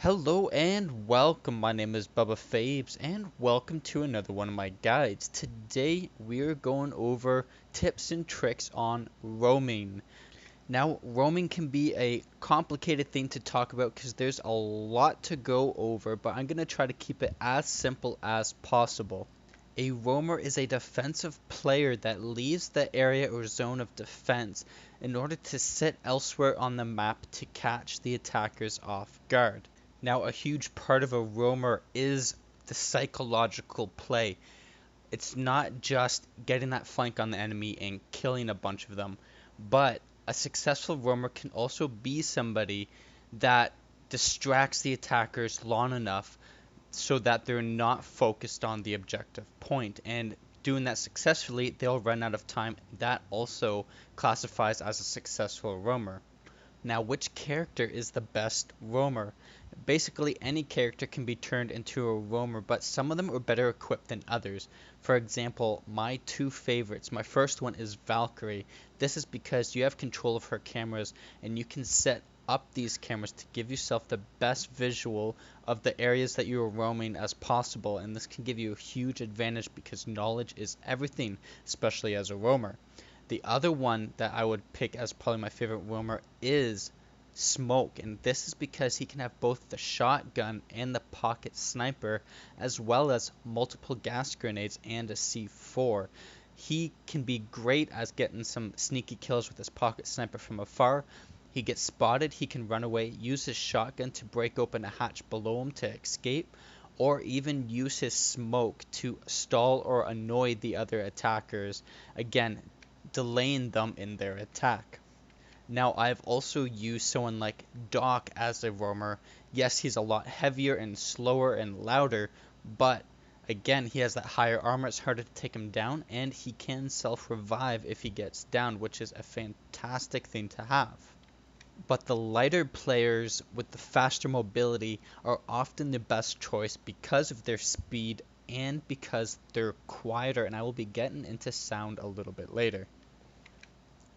Hello and welcome. My name is Bubba Fabes and welcome to another one of my guides. Today we're going over tips and tricks on roaming. Now, roaming can be a complicated thing to talk about because there's a lot to go over, but I'm going to try to keep it as simple as possible. A roamer is a defensive player that leaves the area or zone of defense in order to sit elsewhere on the map to catch the attackers off guard. Now, a huge part of a roamer is the psychological play. It's not just getting that flank on the enemy and killing a bunch of them, but a successful roamer can also be somebody that distracts the attackers long enough so that they're not focused on the objective point. And doing that successfully, they'll run out of time. That also classifies as a successful roamer. Now, which character is the best roamer? Basically, any character can be turned into a roamer, but some of them are better equipped than others. For example, my two favorites. My first one is Valkyrie. This is because you have control of her cameras and you can set up these cameras to give yourself the best visual of the areas that you are roaming as possible, and this can give you a huge advantage because knowledge is everything, especially as a roamer. The other one that I would pick as probably my favorite roamer is Smoke, and this is because he can have both the shotgun and the pocket sniper, as well as multiple gas grenades and a C4. He can be great as getting some sneaky kills with his pocket sniper from afar. He gets spotted, he can run away, use his shotgun to break open a hatch below him to escape, or even use his smoke to stall or annoy the other attackers. Again, delaying them in their attack. Now, I've also used someone like Doc as a roamer. Yes, he's a lot heavier and slower and louder, but again, he has that higher armor. It's harder to take him down, and he can self-revive if he gets down, which is a fantastic thing to have. But the lighter players with the faster mobility are often the best choice because of their speed and because they're quieter, and I will be getting into sound a little bit later.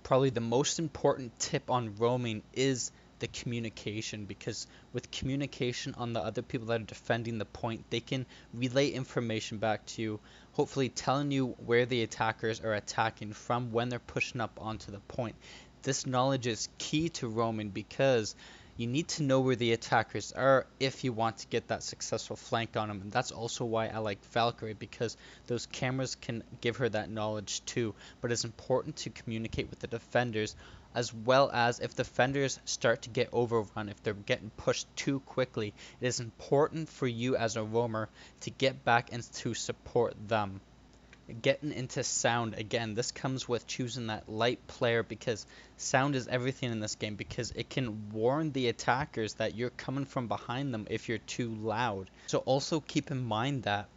Probably the most important tip on roaming is the communication, because with communication on the other people that are defending the point, they can relay information back to you, hopefully telling you where the attackers are attacking from when they're pushing up onto the point. This knowledge is key to roaming because you need to know where the attackers are if you want to get that successful flank on them. And that's also why I like Valkyrie, because those cameras can give her that knowledge too. But it's important to communicate with the defenders, as well as if defenders start to get overrun, if they're getting pushed too quickly, it is important for you as a roamer to get back and to support them. Getting into sound, again, this comes with choosing that light player, because sound is everything in this game, because it can warn the attackers that you're coming from behind them if you're too loud. So also keep in mind that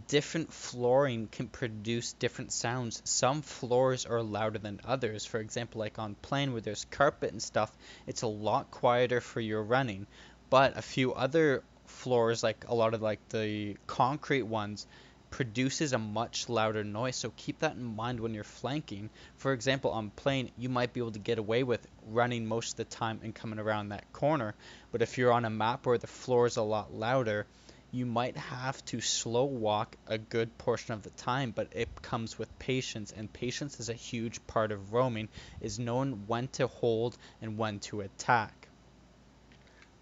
different flooring can produce different sounds. Some floors are louder than others. For example, like on plane where there's carpet and stuff, it's a lot quieter for your running. But a few other floors, like a lot of like the concrete ones, produces a much louder noise, so keep that in mind when you're flanking. For example, on plane, you might be able to get away with running most of the time and coming around that corner, but if you're on a map where the floor is a lot louder, you might have to slow walk a good portion of the time, but it comes with patience, and patience is a huge part of roaming, is knowing when to hold and when to attack.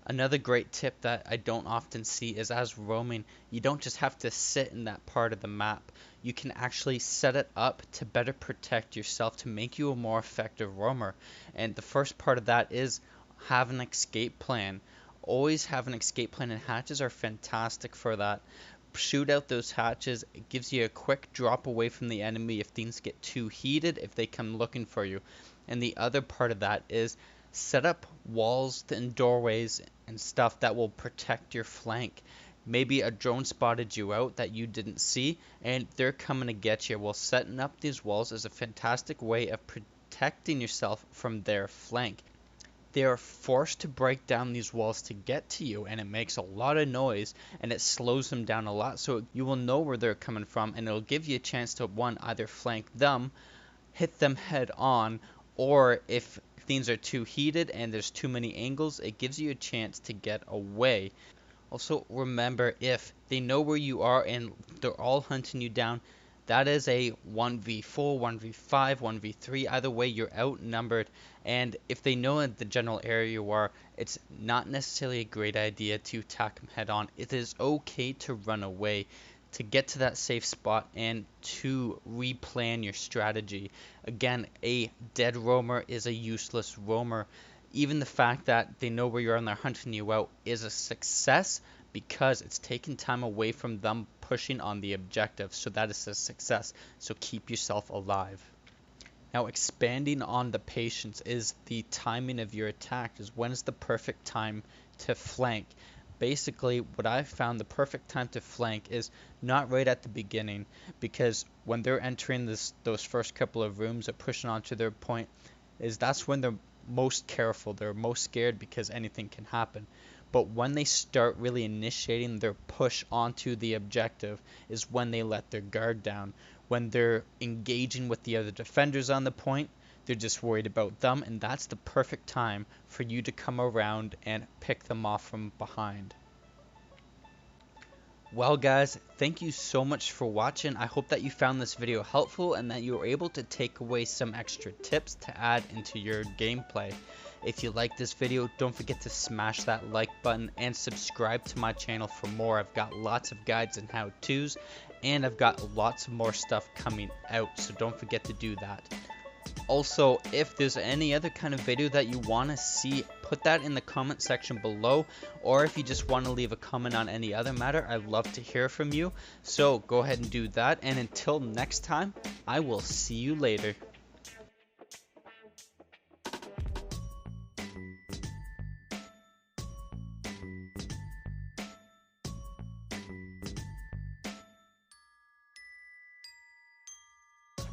Another great tip that I don't often see is, as roaming, you don't just have to sit in that part of the map. You can actually set it up to better protect yourself, to make you a more effective roamer. And the first part of that is have an escape plan. Always have an escape plan, and hatches are fantastic for that. Shoot out those hatches. It gives you a quick drop away from the enemy if things get too heated, if they come looking for you. And the other part of that is set up walls and doorways and stuff that will protect your flank. Maybe a drone spotted you out that you didn't see, and they're coming to get you. Well, setting up these walls is a fantastic way of protecting yourself from their flank. They are forced to break down these walls to get to you, and it makes a lot of noise, and it slows them down a lot, so you will know where they're coming from, and it'll give you a chance to, one, either flank them, hit them head on, or if things are too heated and there's too many angles, it gives you a chance to get away. Also, remember, if they know where you are and they're all hunting you down, that is a 1v4, 1v5, 1v3. Either way, you're outnumbered. And if they know in the general area you are, it's not necessarily a great idea to attack them head on. It is okay to run away, to get to that safe spot, and to replan your strategy. Again, a dead roamer is a useless roamer. Even the fact that they know where you are and they're hunting you out is a success because it's taken time away from them pushing on the objective. So that is a success. So keep yourself alive. Now, expanding on the patience is the timing of your attack. Is when is the perfect time to flank? Basically, what I've found the perfect time to flank is not right at the beginning, because when they're entering those first couple of rooms or pushing onto their point, that's when they're most careful. They're most scared because anything can happen. But when they start really initiating their push onto the objective is when they let their guard down. When they're engaging with the other defenders on the point, they're just worried about them, and that's the perfect time for you to come around and pick them off from behind. Well guys, thank you so much for watching. I hope that you found this video helpful and that you were able to take away some extra tips to add into your gameplay. If you like this video, don't forget to smash that like button and subscribe to my channel for more. I've got lots of guides and how-tos, and I've got lots of more stuff coming out, so don't forget to do that. Also, if there's any other kind of video that you want to see, put that in the comment section below, or if you just want to leave a comment on any other matter, I'd love to hear from you. So go ahead and do that, and until next time, I will see you later.